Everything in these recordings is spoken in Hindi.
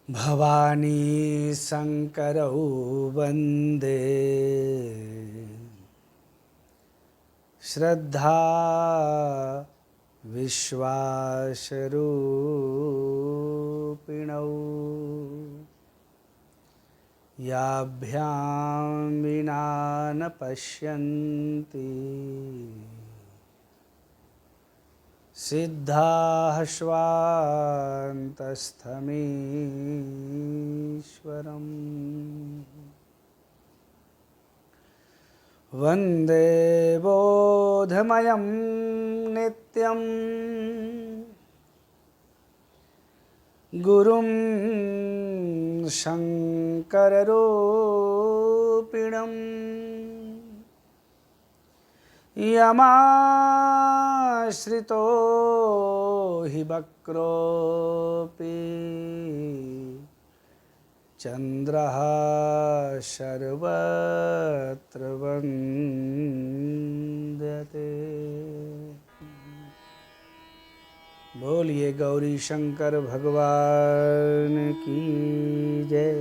भवानी शंकरौ वन्दे श्रद्धा विश्वासरूपिणौ याभ्यां विना न पश्यन्ति सिद्धाः स्वान्तस्थमीश्वरम् वन्दे बोधमयं नित्यं गुरुं शङ्कररूपिणम् यमाश्रितो हि वक्रोऽपि चन्द्रः सर्वत्र वन्द्यते। बोलिए गौरी शंकर भगवान की जय।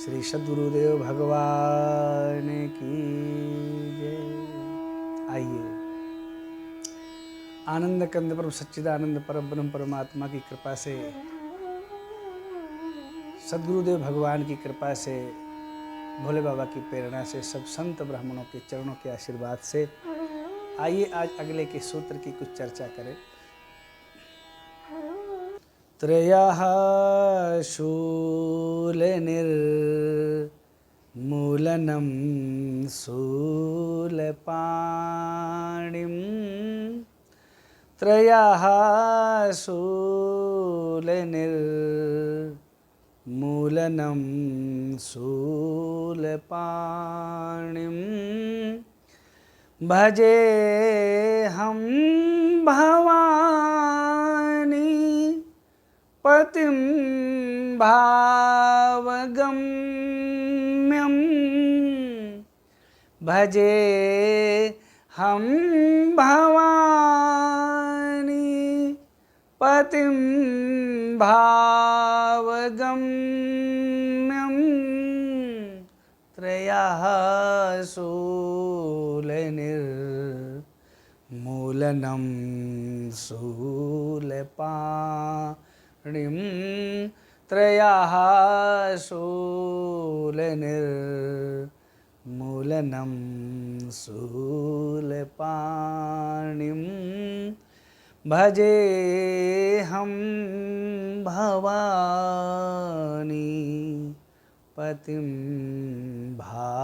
श्री सद्गुरुदेव भगवान की जय। आइए आनंद कंद परम सच्चिदानंद परम ब्रह्म परमात्मा की कृपा से, सद्गुरुदेव भगवान की कृपा से, भोले बाबा की प्रेरणा से, सब संत ब्राह्मणों के चरणों के आशीर्वाद से आइए आज अगले के सूत्र की कुछ चर्चा करें। त्रयः शूलनिर्मूलनं शूलपाणिं त्रयः शूलनिर्मूलनं शूलपाणिं भजेऽहं भवानी पतिं भावगम्यं भजेऽहं भवानी पतिं भावगम्यं त्रयः शूलनिर्मूलनं शूलपाणिं त्रयः शूलनिर्मूलनं शूलपाणिं भजेऽहं भवानी पतिं भावगम्यं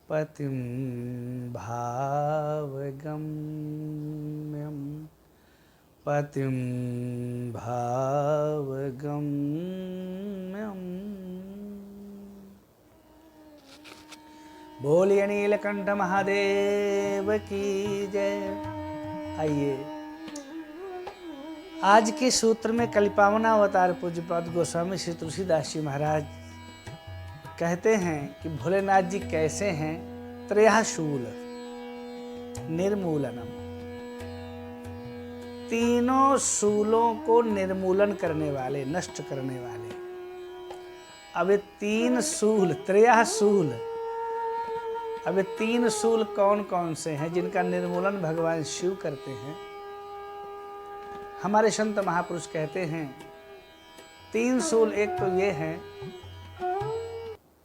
पतिं भावगम्यं पतिं भावगम्यं। बोलिए नीलकंठ महादेव की जय। आइए आज के सूत्र में कलिपावना अवतार पूज्यपाद गोस्वामी श्री तुलसीदास जी महाराज कहते हैं कि भोलेनाथ जी कैसे हैं। त्रयः शूल निर्मूलनम, तीनों शूलों को निर्मूलन करने वाले, नष्ट करने वाले। अब ये तीन शूल, त्रयः शूल, अब ये तीन शूल कौन कौन से हैं जिनका निर्मूलन भगवान शिव करते हैं। हमारे संत महापुरुष कहते हैं तीन शूल, एक तो ये हैं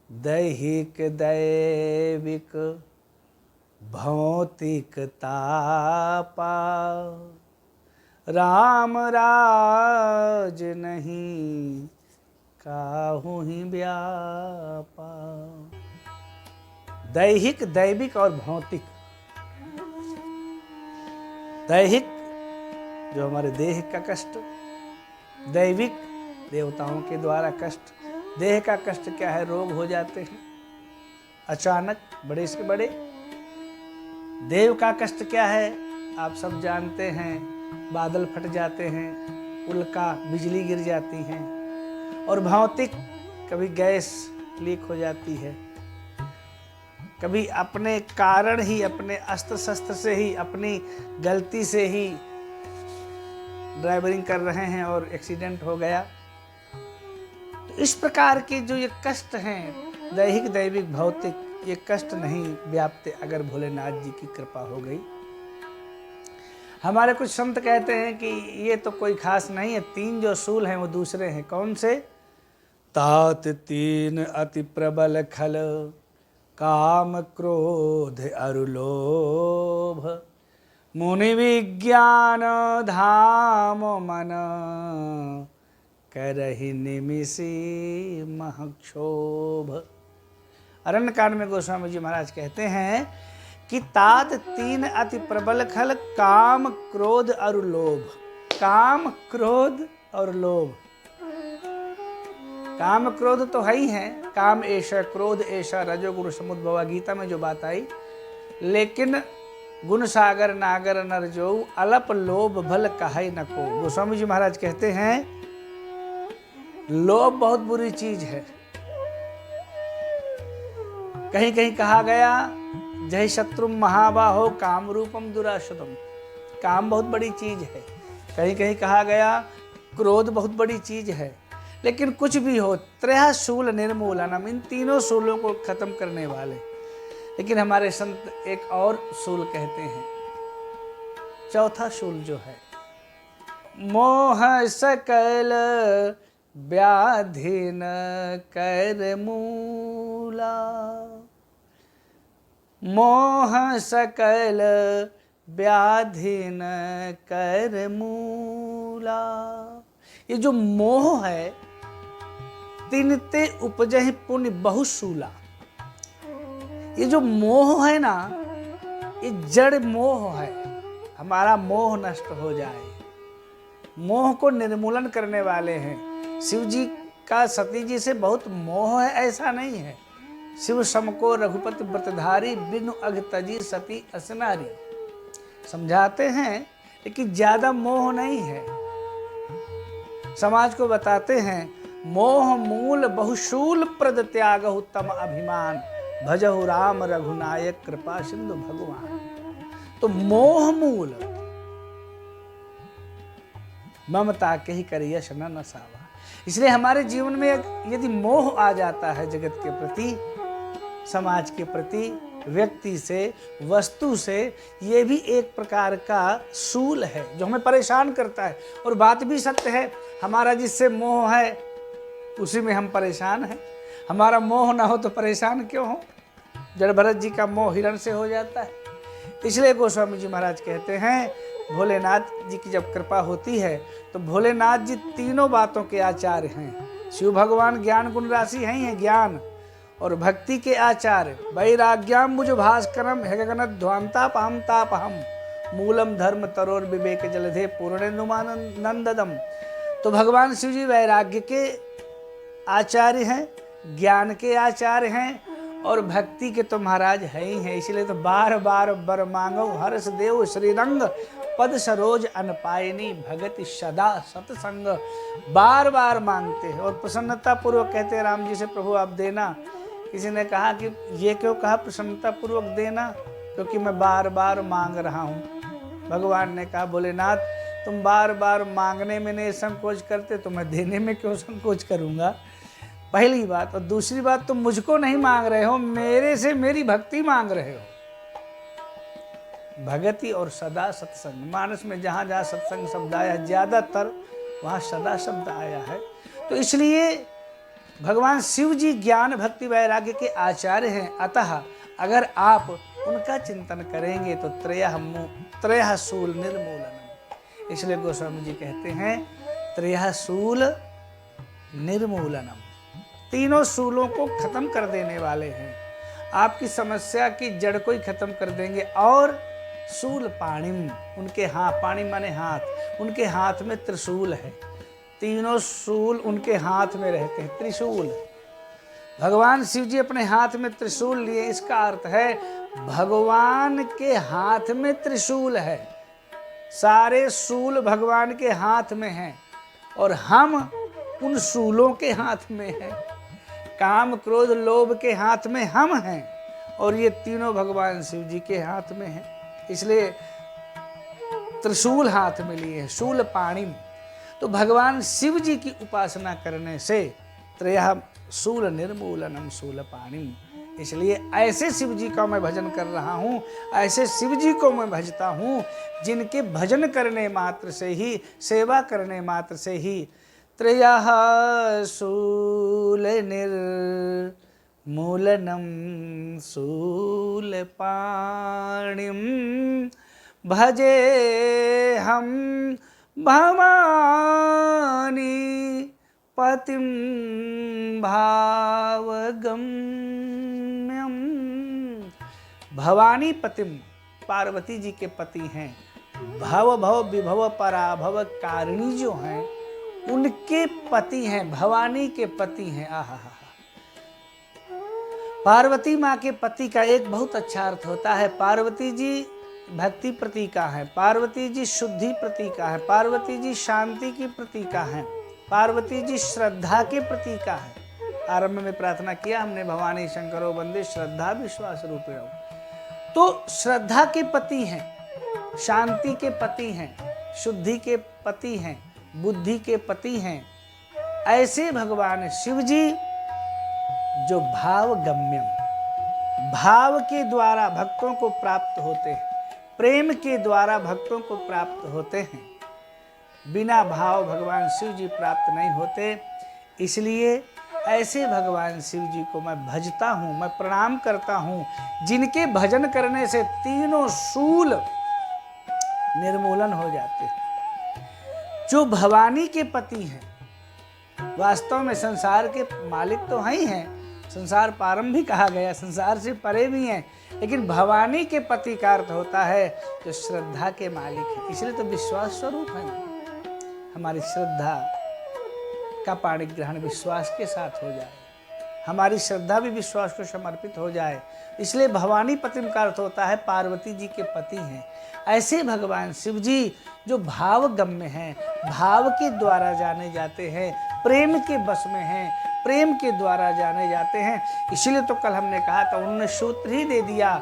दैहिक दैविक भौतिक तापा, राम राज नहीं काहू ही व्यापा। दैहिक, दैविक और भौतिक। दैहिक जो हमारे देह का कष्ट, दैविक देवताओं के द्वारा कष्ट। देह का कष्ट क्या है? रोग हो जाते हैं अचानक, बड़े से बड़े। देव का कष्ट क्या है? आप सब जानते हैं, बादल फट जाते हैं, उल्का, बिजली गिर जाती हैं। और भौतिक, कभी गैस लीक हो जाती है, कभी अपने कारण ही, अपने अस्त्र शस्त्र से ही, अपनी गलती से ही ड्राइवरिंग कर रहे हैं और एक्सीडेंट हो गया। तो इस प्रकार के जो ये कष्ट हैं, दैहिक दैविक भौतिक, ये कष्ट नहीं व्याप्ते अगर भोलेनाथ जी की कृपा हो गई। हमारे कुछ संत कहते हैं कि ये तो कोई खास नहीं है, 3 जो सूल हैं वो दूसरे हैं। कौन से? तात 3 अति प्रबल खल, काम क्रोध अरु लोभ, मुनि विज्ञान धाम मन, करहि निमिषी महक्षोभ। अरण्यकांड में गोस्वामी जी महाराज कहते हैं कि तात 3 अति प्रबल खल, काम क्रोध और लोभ। काम क्रोध और लोभ, काम क्रोध तो है ही है, काम ऐशा क्रोध ऐशा रजोगुण समुद्भवा, गीता में जो बात आई। लेकिन गुण सागर नागर नर जो, अलप लोभ भल कहे न को। गोस्वामी जी महाराज कहते हैं लोभ बहुत बुरी चीज है। कहीं कहीं कहा गया जय शत्रु महाबाहो काम रूपम दुराशतम, काम बहुत बड़ी चीज है। कहीं कहीं कहा गया क्रोध बहुत बड़ी चीज है। लेकिन कुछ भी हो, त्रय शूल निर्मूलनम, इन 3 शूलों को खत्म करने वाले। लेकिन हमारे संत एक और शूल कहते हैं, चौथा शूल जो है, मोह सकल व्याधि न कर मूला, मोह सकल व्याधि न कर मूला। ये जो मोह है, तिनते उपजहि पुण्य बहुशूला। ये जो मोह है ना, ये जड़ मोह है। हमारा मोह नष्ट हो जाए, मोह को निर्मूलन करने वाले हैं। शिव जी का सती जी से बहुत मोह है ऐसा नहीं है। शिव समको रघुपति व्रतधारी, बिनु अघ तजी सती असनारी। समझाते हैं लेकिन ज्यादा मोह नहीं है। समाज को बताते हैं मोह मूल बहुशूल प्रद त्यागहु तम अभिमान, भजहु राम रघुनायक कृपा सिंधु भगवान। तो मोह मूल ममता के ही करिय शन न सावा। इसलिए हमारे जीवन में यदि मोह आ जाता है जगत के प्रति, समाज के प्रति, व्यक्ति से, वस्तु से, ये भी एक प्रकार का शूल है जो हमें परेशान करता है। और बात भी सत्य है, हमारा जिससे मोह है उसी में हम परेशान हैं। हमारा मोह ना हो तो परेशान क्यों हो? जड़ भरत जी का मोह हिरण से हो जाता है। इसलिए गोस्वामी जी महाराज कहते हैं भोलेनाथ जी की जब कृपा होती है तो भोलेनाथ जी 3 बातों के आचार्य हैं। शिव भगवान ज्ञान गुण राशि हैं, ज्ञान और भक्ति के आचार्य। वैराग्याम मुझ भास्करम हेगगन ध्वांतापहम तापहम, मूलम धर्म तरोर विवेक जलधे पूर्णेन्दुमानंददम। तो भगवान शिव जी वैराग्य के आचार्य हैं, ज्ञान के आचार्य हैं और भक्ति के तो महाराज है ही हैं। इसलिए तो बार बार बर मांगो हर्ष देव श्रीरंग, पद सरोज अनपायनी भगति सदा सत्संग। बार बार मांगते हैं और प्रसन्नता पूर्वक कहते हैं राम जी से प्रभु आप देना। किसी ने कहा कि ये क्यों कहा प्रसन्नता पूर्वक देना? क्योंकि मैं बार बार मांग रहा हूँ। भगवान ने कहा भोलेनाथ तुम बार बार मांगने में नहीं संकोच करते तो मैं देने में क्यों संकोच करूँगा? पहली बात। और दूसरी बात, तुम मुझको नहीं मांग रहे हो, मेरे से मेरी भक्ति मांग रहे हो। भगति और सदा सत्संग, मानस में जहाँ जहाँ सत्संग शब्द आया ज्यादातर वहाँ सदा शब्द आया है। तो इसलिए भगवान शिव जी ज्ञान भक्ति वैराग्य के आचार्य हैं। अतः अगर आप उनका चिंतन करेंगे तो त्रयः शूल निर्मूलनम। इसलिए गोस्वामी जी कहते हैं त्रयः शूल निर्मूलनम, 3 शूलों को खत्म कर देने वाले हैं। आपकी समस्या की जड़ को ही खत्म कर देंगे। और शूल पाणिम, उनके हाथ, पाणी माने हाथ, उनके हाथ में त्रिशूल है। 3 शूल उनके हाथ में रहते हैं। त्रिशूल, भगवान शिव जी अपने हाथ में त्रिशूल लिए, इसका अर्थ है भगवान के हाथ में त्रिशूल है। सारे शूल भगवान के हाथ में हैं और हम उन शूलों के हाथ में हैं। काम क्रोध लोभ के हाथ में हम हैं और ये तीनों भगवान शिव जी के हाथ में हैं। इसलिए त्रिशूल हाथ में लिए हैं, शूल पाणिम। तो भगवान शिव जी की उपासना करने से त्रयः शूल निर्मूलनम शूल पाणिम, इसलिए ऐसे शिव जी का मैं भजन कर रहा हूँ, ऐसे शिव जी को मैं भजता हूँ जिनके भजन करने मात्र से ही, सेवा करने मात्र से ही त्रयः शूल निर्मूलनम शूल पाणिम भजे हम भवानी पतिम भावगम्यम। भवानी पतिम पार्वती जी के पति हैं, भव भव विभव पराभव कारिणी जो हैं उनके पति हैं, भवानी के पति हैं। आहा, पार्वती माँ के पति का एक बहुत अच्छा अर्थ होता है, पार्वती जी भक्ति प्रतीका है, पार्वती जी शुद्धि प्रतीका है, पार्वती जी शांति की प्रतीका है, पार्वती जी श्रद्धा के प्रतीका है। आरंभ में प्रार्थना किया हमने, भवानी शंकरो वंदे श्रद्धा विश्वास रूपेण। तो श्रद्धा के पति हैं, शांति के पति हैं, शुद्धि के पति हैं, बुद्धि के पति हैं। ऐसे भगवान शिव जी जो भाव गम्यम, भाव के द्वारा भक्तों को प्राप्त होते हैं, प्रेम के द्वारा भक्तों को प्राप्त होते हैं। बिना भाव भगवान शिव जी प्राप्त नहीं होते। इसलिए ऐसे भगवान शिव जी को मैं भजता हूँ, मैं प्रणाम करता हूँ, जिनके भजन करने से तीनों शूल निर्मूलन हो जाते हैं। जो भवानी के पति हैं, वास्तव में संसार के मालिक तो हैं ही हैं, संसार प्रारंभिक कहा गया, संसार से परे भी हैं, लेकिन भवानी के पति का अर्थ होता है जो श्रद्धा के मालिक है। इसलिए तो विश्वास स्वरूप है। हमारी श्रद्धा का पाणी ग्रहण विश्वास के साथ हो जाए, हमारी श्रद्धा भी विश्वास को समर्पित हो जाए। इसलिए भवानी पतिम का अर्थ होता है पार्वती जी के पति हैं। ऐसे भगवान शिव जी जो भाव गम्य हैं, भाव के द्वारा जाने जाते हैं, प्रेम के बस में हैं, प्रेम के द्वारा जाने जाते हैं। इसलिए तो कल हमने कहा था, उन्होंने सूत्र ही दे दिया,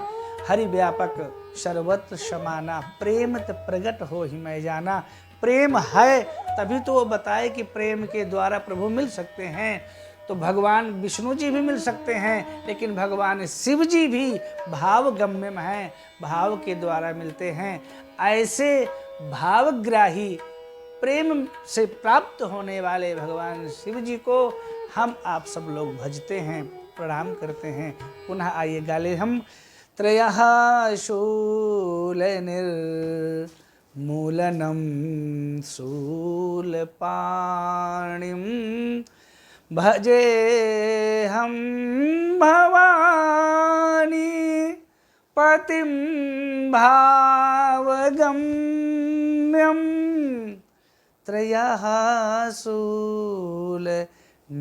हरि व्यापक सर्वत्र समाना, प्रेम त प्रगट हो ही मैं जाना। प्रेम है तभी तो वो बताए कि प्रेम के द्वारा प्रभु मिल सकते हैं। तो भगवान विष्णु जी भी मिल सकते हैं, लेकिन भगवान शिव जी भी भाव गम्य हैं, भाव के द्वारा मिलते हैं। ऐसे भावग्राही प्रेम से प्राप्त होने वाले भगवान शिव जी को हम आप सब लोग भजते हैं, प्रणाम करते हैं। पुनः आइए गाले हम, त्रयः शूल निर्मूलनम शूलपाणिम भजे हम भवानी पतिम भावगम्यम त्रयः शूल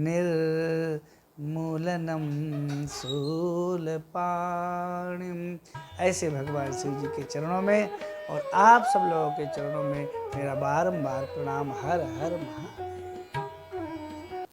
निर्मूलनम शूलपाणिम। ऐसे भगवान शिव जी के चरणों में और आप सब लोगों के चरणों में मेरा बारंबार प्रणाम। हर हर महादेव।